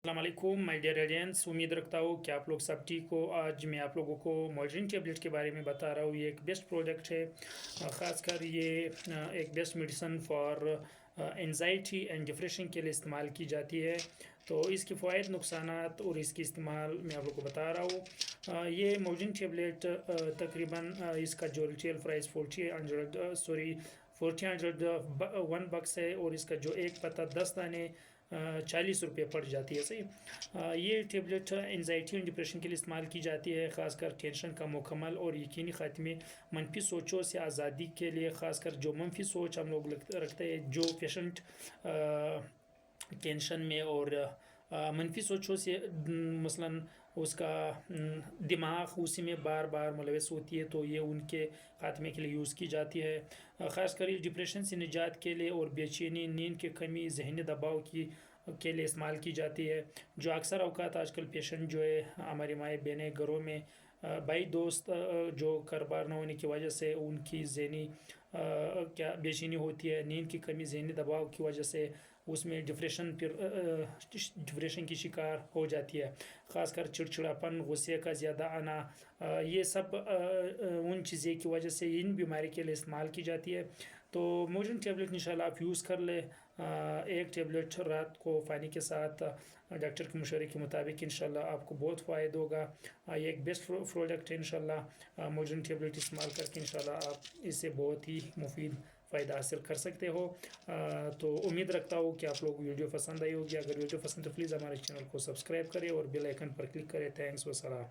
अस्सलामुअलैकुम my dear audience, उम्मीद रखता हूँ कि आप लोग सब ठीक हो। आज मैं आप लोगों को मॉडर्न टैबलेट के बारे में बता रहा हूँ। ये एक बेस्ट प्रोडक्ट है, ख़ासकर ये एक best medicine for anxiety and depression के लिए इस्तेमाल की जाती है। तो इसके फ़वाइद, नुकसानात और इसकी इस्तेमाल मैं आप लोगों को बता रहा हूँ। ये मॉडर्न टैबलेट तकरीबन इसका जो रिटेल प्राइस 40 बक्स है और इसका जो एक पत्ता 10 दाने 40 रुपये पड़ जाती है। सही, ये टेबलेट एनजाइटी और डिप्रेशन के लिए इस्तेमाल की जाती है, ख़ासकर टेंशन का मुकम्मल और यकीनी ख़ात्मे, मनफी सोचों से आज़ादी के लिए। ख़ासकर जो मनफी सोच हम लोग रखते हैं, जो पेशेंट टेंशन में और मनफी सोचों से मसलन उसका दिमाग उसी में बार बार मुलविस होती है, तो ये उनके ख़ात्मे के लिए यूज़ की जाती है। ख़ासकर डिप्रेशन से निजात के लिए और बेचैनी, नींद की कमी, जहनी दबाव की के लिए इस्तेमाल की जाती है। जो अक्सर अवकात आजकल पेशेंट जो है, हमारी माएँ बहनें घरों में भाई दोस्त जो कारोबार न होने की वजह से उनकी जहनी क्या बेचैनी होती है, नींद की कमी, जहनी दबाव की वजह से उसमें डिप्रेशन की शिकार हो जाती है। ख़ासकर चिड़चिड़ापन, गुस्से का ज़्यादा आना, ये सब उन चीज़ें की वजह से इन बीमारी के लिए इस्तेमाल की जाती है। तो मॉडर्न टैबलेट इंशाल्लाह आप यूज़ कर ले। एक टैबलेट रात को पानी के साथ डॉक्टर के मशवरे के मुताबिक इंशाल्लाह आपको बहुत फ़ायदा होगा। ये एक बेस्ट प्रोडक्ट है। इंशाल्लाह मॉडर्न टैबलेट इस्तेमाल करके इंशाल्लाह आप इससे बहुत ही मुफीद फ़ायदा हासिल कर सकते हो। तो उम्मीद रखता हूँ कि आप लोग वीडियो पसंद आई होगी। अगर वीडियो पसंद तो प्लीज़ हमारे चैनल को सब्सक्राइब करें और बेल आइकन पर क्लिक करें। थैंक्स, वसलाम।